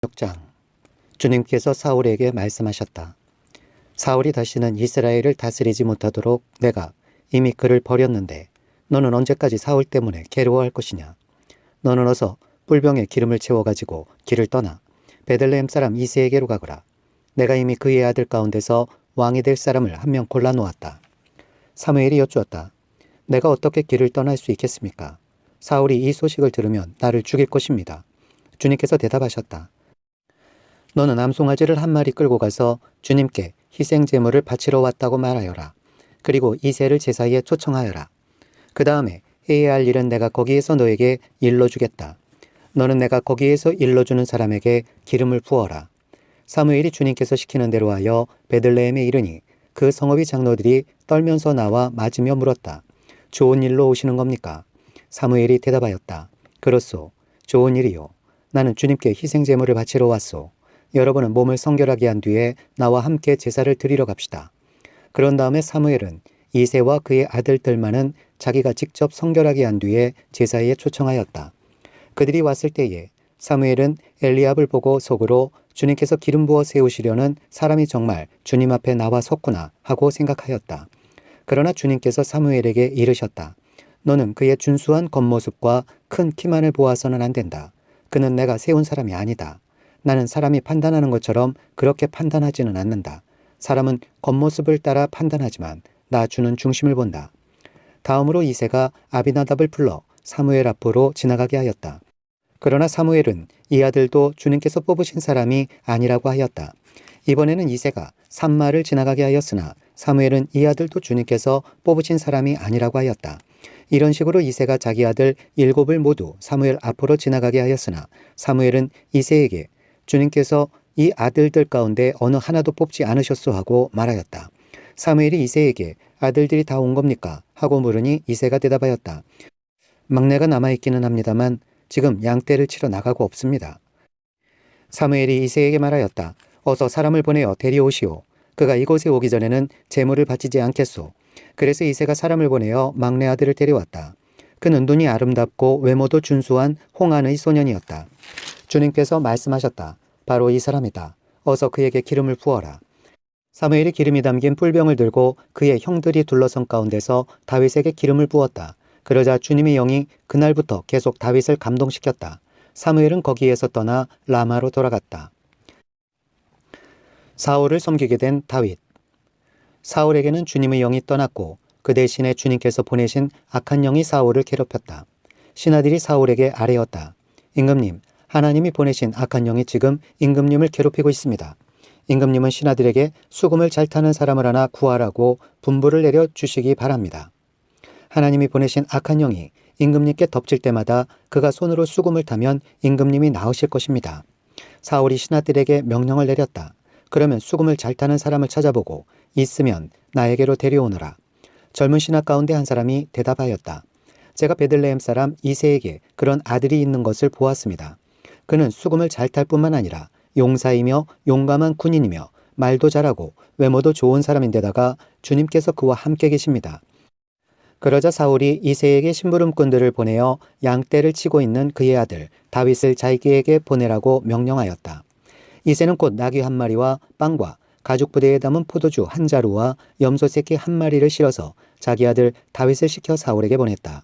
6장. 주님께서 사울에게 말씀하셨다. 사울이 다시는 이스라엘을 다스리지 못하도록 내가 이미 그를 버렸는데 너는 언제까지 사울 때문에 괴로워할 것이냐. 너는 어서 뿔병에 기름을 채워가지고 길을 떠나 베들레헴 사람 이새에게로 가거라. 내가 이미 그의 아들 가운데서 왕이 될 사람을 한 명 골라 놓았다. 사무엘이 여쭈었다. 내가 어떻게 길을 떠날 수 있겠습니까? 사울이 이 소식을 들으면 나를 죽일 것입니다. 주님께서 대답하셨다. 너는 암송아지를 한 마리 끌고 가서 주님께 희생 제물을 바치러 왔다고 말하여라. 그리고 이새를 제사에 초청하여라. 그 다음에 해야 할 일은 내가 거기에서 너에게 일러주겠다. 너는 내가 거기에서 일러주는 사람에게 기름을 부어라. 사무엘이 주님께서 시키는 대로 하여 베들레헴에 이르니 그 성읍의 장로들이 떨면서 나와 맞으며 물었다. 좋은 일로 오시는 겁니까? 사무엘이 대답하였다. 그렇소. 좋은 일이요. 나는 주님께 희생 제물을 바치러 왔소. 여러분은 몸을 성결하게 한 뒤에 나와 함께 제사를 드리러 갑시다. 그런 다음에 사무엘은 이새와 그의 아들들만은 자기가 직접 성결하게 한 뒤에 제사에 초청하였다. 그들이 왔을 때에 사무엘은 엘리압을 보고 속으로 주님께서 기름 부어 세우시려는 사람이 정말 주님 앞에 나와 섰구나 하고 생각하였다. 그러나 주님께서 사무엘에게 이르셨다. 너는 그의 준수한 겉모습과 큰 키만을 보아서는 안 된다. 그는 내가 세운 사람이 아니다. 나는 사람이 판단하는 것처럼 그렇게 판단하지는 않는다. 사람은 겉모습을 따라 판단하지만 나 주는 중심을 본다. 다음으로 이새가 아비나답을 불러 사무엘 앞으로 지나가게 하였다. 그러나 사무엘은 이 아들도 주님께서 뽑으신 사람이 아니라고 하였다. 이번에는 이새가 산마를 지나가게 하였으나 사무엘은 이 아들도 주님께서 뽑으신 사람이 아니라고 하였다. 이런 식으로 이새가 자기 아들 7을 모두 사무엘 앞으로 지나가게 하였으나 사무엘은 이새에게 주님께서 이 아들들 가운데 어느 하나도 뽑지 않으셨소 하고 말하였다. 사무엘이 이새에게 아들들이 다 온 겁니까? 하고 물으니 이새가 대답하였다. 막내가 남아있기는 합니다만 지금 양떼를 치러 나가고 없습니다. 사무엘이 이새에게 말하였다. 어서 사람을 보내어 데려오시오. 그가 이곳에 오기 전에는 제물을 바치지 않겠소. 그래서 이새가 사람을 보내어 막내 아들을 데려왔다. 그는 눈이 아름답고 외모도 준수한 홍안의 소년이었다. 주님께서 말씀하셨다. 바로 이 사람이다. 어서 그에게 기름을 부어라. 사무엘이 기름이 담긴 뿔병을 들고 그의 형들이 둘러선 가운데서 다윗에게 기름을 부었다. 그러자 주님의 영이 그날부터 계속 다윗을 감동시켰다. 사무엘은 거기에서 떠나 라마로 돌아갔다. 사울을 섬기게 된 다윗. 사울에게는 주님의 영이 떠났고 그 대신에 주님께서 보내신 악한 영이 사울을 괴롭혔다. 신하들이 사울에게 아뢰었다. 임금님, 하나님이 보내신 악한 영이 지금 임금님을 괴롭히고 있습니다. 임금님은 신하들에게 수금을 잘 타는 사람을 하나 구하라고 분부를 내려 주시기 바랍니다. 하나님이 보내신 악한 영이 임금님께 덮칠 때마다 그가 손으로 수금을 타면 임금님이 나으실 것입니다. 사울이 신하들에게 명령을 내렸다. 그러면 수금을 잘 타는 사람을 찾아보고 있으면 나에게로 데려오너라. 젊은 신하 가운데 한 사람이 대답하였다. 제가 베들레헴 사람 이새에게 그런 아들이 있는 것을 보았습니다. 그는 수금을 잘 탈 뿐만 아니라 용사이며 용감한 군인이며 말도 잘하고 외모도 좋은 사람인데다가 주님께서 그와 함께 계십니다. 그러자 사울이 이새에게 심부름꾼들을 보내어 양떼를 치고 있는 그의 아들 다윗을 자기에게 보내라고 명령하였다. 이새는 곧 나귀 한 마리와 빵과 가죽 부대에 담은 포도주 한 자루와 염소 새끼 한 마리를 실어서 자기 아들 다윗을 시켜 사울에게 보냈다.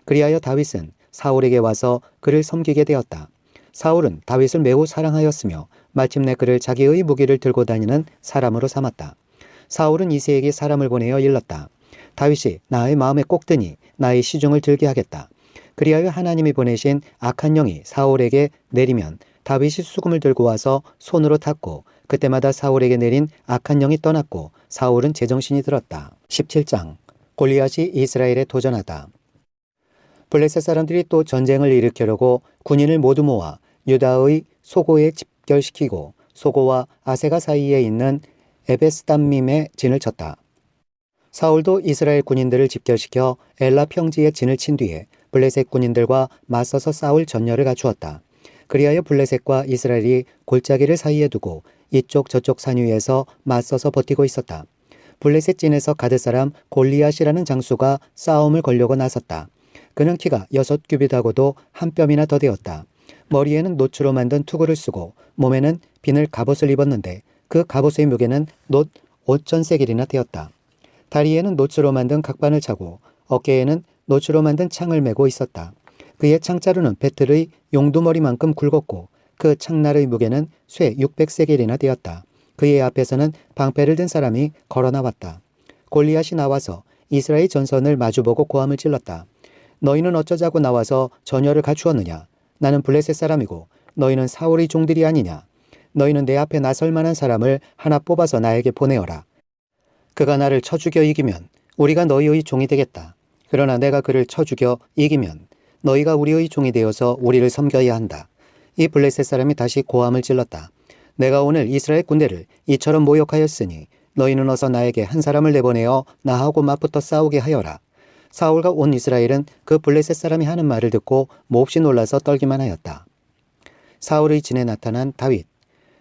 그리하여 다윗은 사울에게 와서 그를 섬기게 되었다. 사울은 다윗을 매우 사랑하였으며 마침내 그를 자기의 무기를 들고 다니는 사람으로 삼았다. 사울은 이새에게 사람을 보내어 일렀다. 다윗이 나의 마음에 꼭 드니 나의 시중을 들게 하겠다. 그리하여 하나님이 보내신 악한 영이 사울에게 내리면 다윗이 수금을 들고 와서 손으로 탔고 그때마다 사울에게 내린 악한 영이 떠났고 사울은 제정신이 들었다. 17장. 골리앗이 이스라엘에 도전하다. 블레셋 사람들이 또 전쟁을 일으키려고 군인을 모두 모아 유다의 소고에 집결시키고 소고와 아세가 사이에 있는 에베스담밈에 진을 쳤다. 사울도 이스라엘 군인들을 집결시켜 엘라 평지에 진을 친 뒤에 블레셋 군인들과 맞서서 싸울 전열을 갖추었다. 그리하여 블레셋과 이스라엘이 골짜기를 사이에 두고 이쪽 저쪽 산 위에서 맞서서 버티고 있었다. 블레셋 진에서 가드 사람 골리앗이라는 장수가 싸움을 걸려고 나섰다. 그는 키가 6규빗하고도 한 뼘이나 더 되었다. 머리에는 노추로 만든 투구를 쓰고 몸에는 비늘 갑옷을 입었는데 그 갑옷의 무게는 놋 5,000세겔이나 되었다. 다리에는 노추로 만든 각반을 차고 어깨에는 노추로 만든 창을 메고 있었다. 그의 창자루는 배틀의 용두머리만큼 굵었고 그 창날의 무게는 쇠 600세겔이나 되었다. 그의 앞에서는 방패를 든 사람이 걸어 나왔다. 골리앗이 나와서 이스라엘 전선을 마주보고 고함을 질렀다. 너희는 어쩌자고 나와서 전열을 갖추었느냐? 나는 블레셋 사람이고 너희는 사울의 종들이 아니냐? 너희는 내 앞에 나설 만한 사람을 하나 뽑아서 나에게 보내어라. 그가 나를 쳐 죽여 이기면 우리가 너희의 종이 되겠다. 그러나 내가 그를 쳐 죽여 이기면 너희가 우리의 종이 되어서 우리를 섬겨야 한다. 이 블레셋 사람이 다시 고함을 질렀다. 내가 오늘 이스라엘 군대를 이처럼 모욕하였으니 너희는 어서 나에게 한 사람을 내보내어 나하고 맞붙어 싸우게 하여라. 사울과 온 이스라엘은 그 블레셋 사람이 하는 말을 듣고 몹시 놀라서 떨기만 하였다. 사울의 진에 나타난 다윗.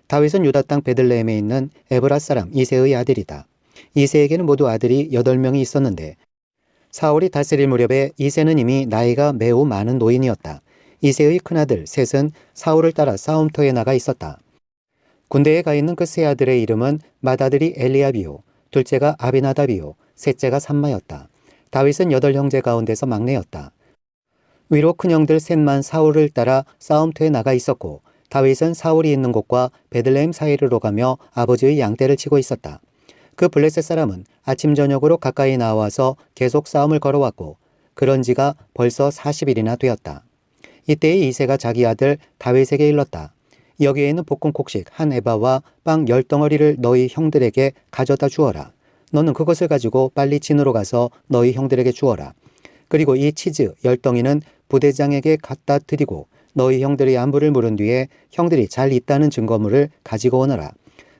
다윗은 유다 땅 베들레헴에 있는 에브라 사람 이새의 아들이다. 이새에게는 모두 아들이 8명이 있었는데 사울이 다스릴 무렵에 이새는 이미 나이가 매우 많은 노인이었다. 이새의 큰아들 셋은 사울을 따라 싸움터에 나가 있었다. 군대에 가 있는 그 세 아들의 이름은 맏아들이 엘리압이요, 둘째가 아비나답이요, 셋째가 삼마였다. 다윗은 8형제 가운데서 막내였다. 위로 큰형들 셋만 사울을 따라 싸움터에 나가 있었고 다윗은 사울이 있는 곳과 베들레헴 사이로 가며 아버지의 양떼를 치고 있었다. 그 블레셋 사람은 아침 저녁으로 가까이 나와서 계속 싸움을 걸어왔고 그런 지가 벌써 40일이나 되었다. 이때에 이새가 자기 아들 다윗에게 일렀다. 여기에 있는 볶은 곡식 한 에바와 빵 10덩어리를 너희 형들에게 가져다 주어라. 너는 그것을 가지고 빨리 진으로 가서 너희 형들에게 주어라. 그리고 이 치즈 10덩이는 부대장에게 갖다 드리고 너희 형들의 안부를 물은 뒤에 형들이 잘 있다는 증거물을 가지고 오너라.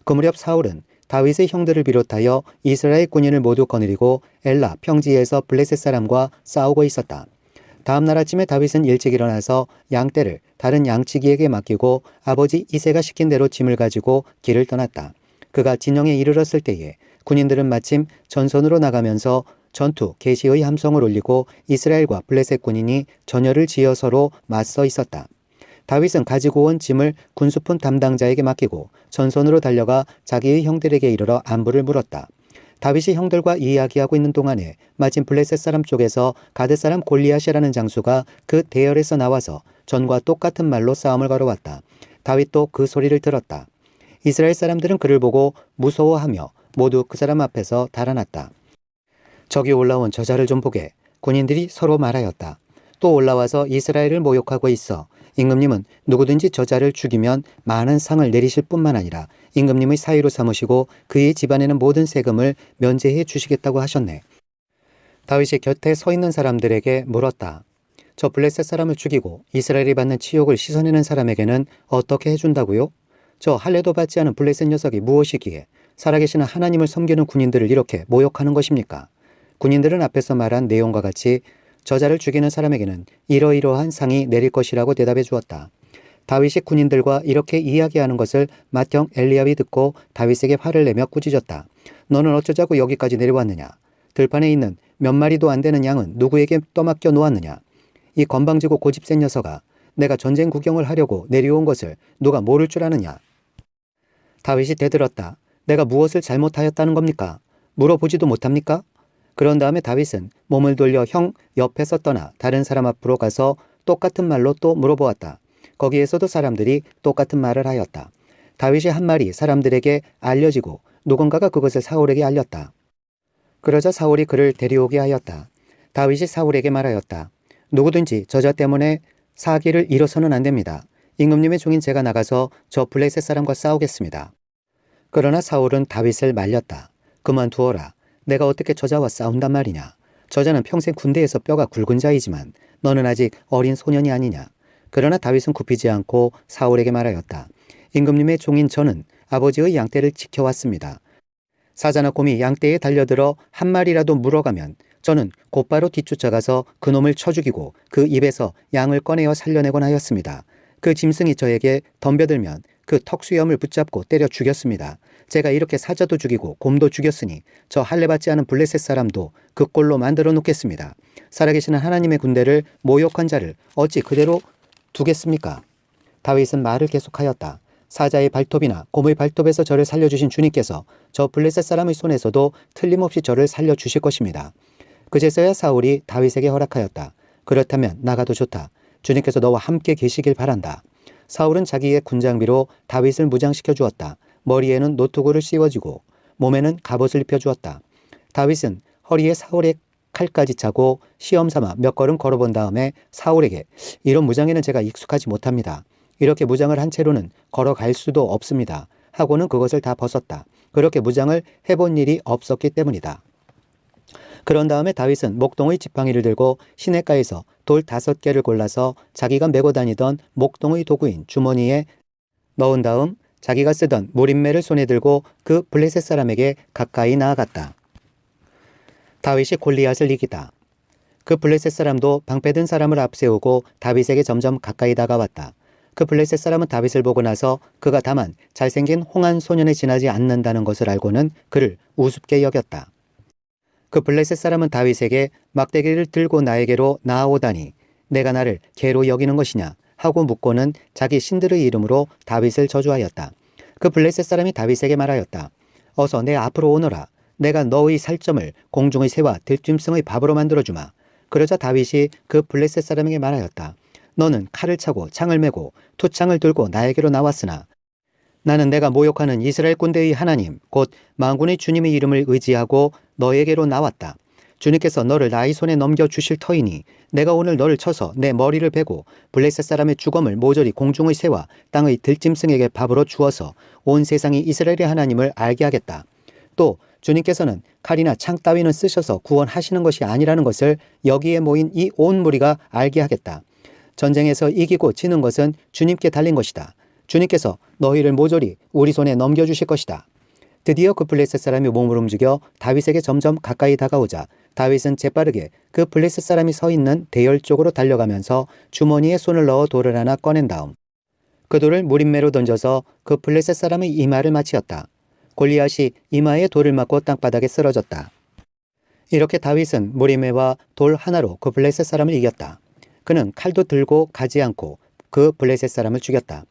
그 무렵 사울은 다윗의 형들을 비롯하여 이스라엘 군인을 모두 거느리고 엘라 평지에서 블레셋 사람과 싸우고 있었다. 다음 날 아침에 다윗은 일찍 일어나서 양떼를 다른 양치기에게 맡기고 아버지 이새가 시킨 대로 짐을 가지고 길을 떠났다. 그가 진영에 이르렀을 때에 군인들은 마침 전선으로 나가면서 전투 계시의 함성을 울리고 이스라엘과 블레셋 군인이 전열을 지어 서로 맞서 있었다. 다윗은 가지고 온 짐을 군수품 담당자에게 맡기고 전선으로 달려가 자기의 형들에게 이르러 안부를 물었다. 다윗이 형들과 이야기하고 있는 동안에 마침 블레셋 사람 쪽에서 가드 사람 골리앗이라는 장수가 그 대열에서 나와서 전과 똑같은 말로 싸움을 걸어왔다. 다윗도 그 소리를 들었다. 이스라엘 사람들은 그를 보고 무서워하며 모두 그 사람 앞에서 달아났다. 저기 올라온 저자를 좀 보게. 군인들이 서로 말하였다. 또 올라와서 이스라엘을 모욕하고 있어. 임금님은 누구든지 저자를 죽이면 많은 상을 내리실 뿐만 아니라 임금님의 사위로 삼으시고 그의 집안에는 모든 세금을 면제해 주시겠다고 하셨네. 다윗이 곁에 서 있는 사람들에게 물었다. 저 블레셋 사람을 죽이고 이스라엘이 받는 치욕을 씻어내는 사람에게는 어떻게 해준다고요? 저 할례도 받지 않은 블레셋 녀석이 무엇이기에 살아계시는 하나님을 섬기는 군인들을 이렇게 모욕하는 것입니까? 군인들은 앞에서 말한 내용과 같이 저자를 죽이는 사람에게는 이러이러한 상이 내릴 것이라고 대답해 주었다. 다윗이 군인들과 이렇게 이야기하는 것을 맏형 엘리압이 듣고 다윗에게 화를 내며 꾸짖었다. 너는 어쩌자고 여기까지 내려왔느냐? 들판에 있는 몇 마리도 안 되는 양은 누구에게 떠맡겨 놓았느냐? 이 건방지고 고집센 녀석아, 내가 전쟁 구경을 하려고 내려온 것을 누가 모를 줄 아느냐? 다윗이 대들었다. 내가 무엇을 잘못하였다는 겁니까? 물어보지도 못합니까? 그런 다음에 다윗은 몸을 돌려 형 옆에서 떠나 다른 사람 앞으로 가서 똑같은 말로 또 물어보았다. 거기에서도 사람들이 똑같은 말을 하였다. 다윗이 한 말이 사람들에게 알려지고 누군가가 그것을 사울에게 알렸다. 그러자 사울이 그를 데려오게 하였다. 다윗이 사울에게 말하였다. 누구든지 저자 때문에 사기를 잃어서는 안 됩니다. 임금님의 종인 제가 나가서 저 블레셋 사람과 싸우겠습니다. 그러나 사울은 다윗을 말렸다. 그만두어라. 내가 어떻게 저자와 싸운단 말이냐. 저자는 평생 군대에서 뼈가 굵은 자이지만 너는 아직 어린 소년이 아니냐. 그러나 다윗은 굽히지 않고 사울에게 말하였다. 임금님의 종인 저는 아버지의 양떼를 지켜왔습니다. 사자나 곰이 양떼에 달려들어 한 마리라도 물어가면 저는 곧바로 뒤쫓아가서 그놈을 쳐 죽이고 그 입에서 양을 꺼내어 살려내곤 하였습니다. 그 짐승이 저에게 덤벼들면 그 턱수염을 붙잡고 때려 죽였습니다. 제가 이렇게 사자도 죽이고 곰도 죽였으니 저 할례받지 않은 블레셋 사람도 그 꼴로 만들어 놓겠습니다. 살아계시는 하나님의 군대를 모욕한 자를 어찌 그대로 두겠습니까? 다윗은 말을 계속하였다. 사자의 발톱이나 곰의 발톱에서 저를 살려주신 주님께서 저 블레셋 사람의 손에서도 틀림없이 저를 살려주실 것입니다. 그제서야 사울이 다윗에게 허락하였다. 그렇다면 나가도 좋다. 주님께서 너와 함께 계시길 바란다. 사울은 자기의 군장비로 다윗을 무장시켜 주었다. 머리에는 노트구를 씌워주고 몸에는 갑옷을 입혀주었다. 다윗은 허리에 사울의 칼까지 차고 시험삼아 몇 걸음 걸어본 다음에 사울에게 이런 무장에는 제가 익숙하지 못합니다. 이렇게 무장을 한 채로는 걸어갈 수도 없습니다. 하고는 그것을 다 벗었다. 그렇게 무장을 해본 일이 없었기 때문이다. 그런 다음에 다윗은 목동의 지팡이를 들고 시냇가에서 돌 5개를 골라서 자기가 메고 다니던 목동의 도구인 주머니에 넣은 다음 자기가 쓰던 무림매를 손에 들고 그 블레셋 사람에게 가까이 나아갔다. 다윗이 골리앗을 이기다. 그 블레셋 사람도 방패든 사람을 앞세우고 다윗에게 점점 가까이 다가왔다. 그 블레셋 사람은 다윗을 보고 나서 그가 다만 잘생긴 홍한 소년에 지나지 않는다는 것을 알고는 그를 우습게 여겼다. 그 블레셋 사람은 다윗에게 막대기를 들고 나에게로 나아오다니 내가 나를 개로 여기는 것이냐 하고 묻고는 자기 신들의 이름으로 다윗을 저주하였다. 그 블레셋 사람이 다윗에게 말하였다. 어서 내 앞으로 오너라. 내가 너의 살점을 공중의 새와 들짐승의 밥으로 만들어주마. 그러자 다윗이 그 블레셋 사람에게 말하였다. 너는 칼을 차고 창을 메고 투창을 들고 나에게로 나왔으나 나는 내가 모욕하는 이스라엘 군대의 하나님 곧 만군의 주님의 이름을 의지하고 너에게로 나왔다. 주님께서 너를 나의 손에 넘겨주실 터이니 내가 오늘 너를 쳐서 내 머리를 베고 블레셋 사람의 주검을 모조리 공중의 새와 땅의 들짐승에게 밥으로 주어서 온 세상이 이스라엘의 하나님을 알게 하겠다. 또 주님께서는 칼이나 창 따위는 쓰셔서 구원하시는 것이 아니라는 것을 여기에 모인 이 온 무리가 알게 하겠다. 전쟁에서 이기고 지는 것은 주님께 달린 것이다. 주님께서 너희를 모조리 우리 손에 넘겨주실 것이다. 드디어 그 블레셋 사람이 몸을 움직여 다윗에게 점점 가까이 다가오자 다윗은 재빠르게 그 블레셋 사람이 서 있는 대열 쪽으로 달려가면서 주머니에 손을 넣어 돌을 하나 꺼낸 다음 그 돌을 무림매로 던져서 그 블레셋 사람의 이마를 맞추었다. 골리앗이 이마에 돌을 맞고 땅바닥에 쓰러졌다. 이렇게 다윗은 무림매와 돌 하나로 그 블레셋 사람을 이겼다. 그는 칼도 들고 가지 않고 그 블레셋 사람을 죽였다.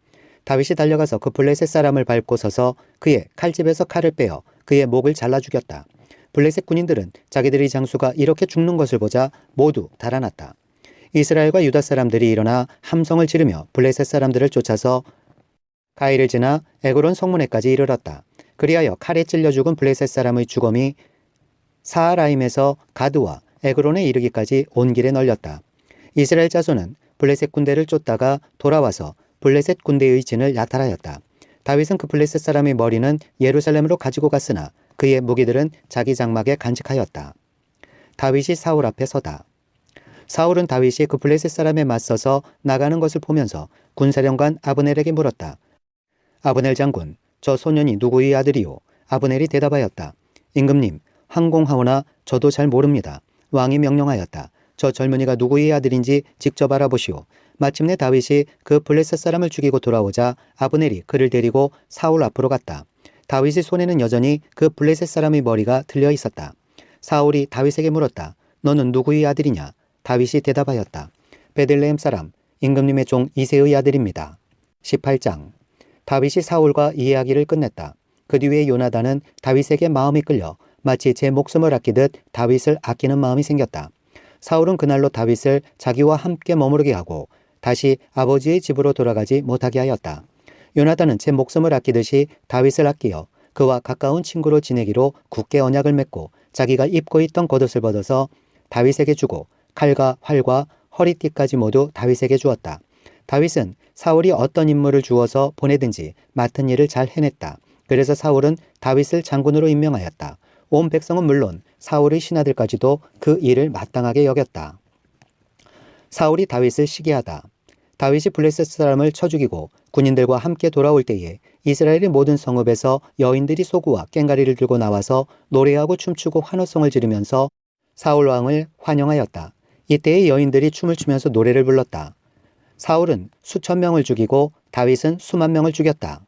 다윗이 달려가서 그 블레셋 사람을 밟고 서서 그의 칼집에서 칼을 빼어 그의 목을 잘라 죽였다. 블레셋 군인들은 자기들의 장수가 이렇게 죽는 것을 보자 모두 달아났다. 이스라엘과 유다 사람들이 일어나 함성을 지르며 블레셋 사람들을 쫓아서 가이를 지나 에그론 성문에까지 이르렀다. 그리하여 칼에 찔려 죽은 블레셋 사람의 주검이 사하라임에서 가드와 에그론에 이르기까지 온 길에 널렸다. 이스라엘 자손은 블레셋 군대를 쫓다가 돌아와서 블레셋 군대의 진을 야탈하였다. 다윗은 그 블레셋 사람의 머리는 예루살렘으로 가지고 갔으나 그의 무기들은 자기 장막에 간직하였다. 다윗이 사울 앞에 서다. 사울은 다윗이 그 블레셋 사람에 맞서서 나가는 것을 보면서 군사령관 아브넬에게 물었다. 아브넬 장군, 저 소년이 누구의 아들이요? 아브넬이 대답하였다. 임금님, 항공하오나 저도 잘 모릅니다. 왕이 명령하였다. 저 젊은이가 누구의 아들인지 직접 알아보시오. 마침내 다윗이 그 블레셋 사람을 죽이고 돌아오자 아브넬이 그를 데리고 사울 앞으로 갔다. 다윗의 손에는 여전히 그 블레셋 사람의 머리가 들려 있었다. 사울이 다윗에게 물었다. 너는 누구의 아들이냐? 다윗이 대답하였다. 베들레헴 사람 임금님의 종 이새의 아들입니다. 18장. 다윗이 사울과 이야기를 끝냈다. 그 뒤에 요나단은 다윗에게 마음이 끌려 마치 제 목숨을 아끼듯 다윗을 아끼는 마음이 생겼다. 사울은 그날로 다윗을 자기와 함께 머무르게 하고 다시 아버지의 집으로 돌아가지 못하게 하였다. 요나단은 제 목숨을 아끼듯이 다윗을 아끼어 그와 가까운 친구로 지내기로 굳게 언약을 맺고 자기가 입고 있던 겉옷을 벗어서 다윗에게 주고 칼과 활과 허리띠까지 모두 다윗에게 주었다. 다윗은 사울이 어떤 임무를 주어서 보내든지 맡은 일을 잘 해냈다. 그래서 사울은 다윗을 장군으로 임명하였다. 온 백성은 물론 사울의 신하들까지도 그 일을 마땅하게 여겼다. 사울이 다윗을 시기하다. 다윗이 블레셋 사람을 쳐 죽이고 군인들과 함께 돌아올 때에 이스라엘의 모든 성읍에서 여인들이 소구와 꽹가리를 들고 나와서 노래하고 춤추고 환호성을 지르면서 사울 왕을 환영하였다. 이때의 여인들이 춤을 추면서 노래를 불렀다. 사울은 수천 명을 죽이고 다윗은 수만 명을 죽였다.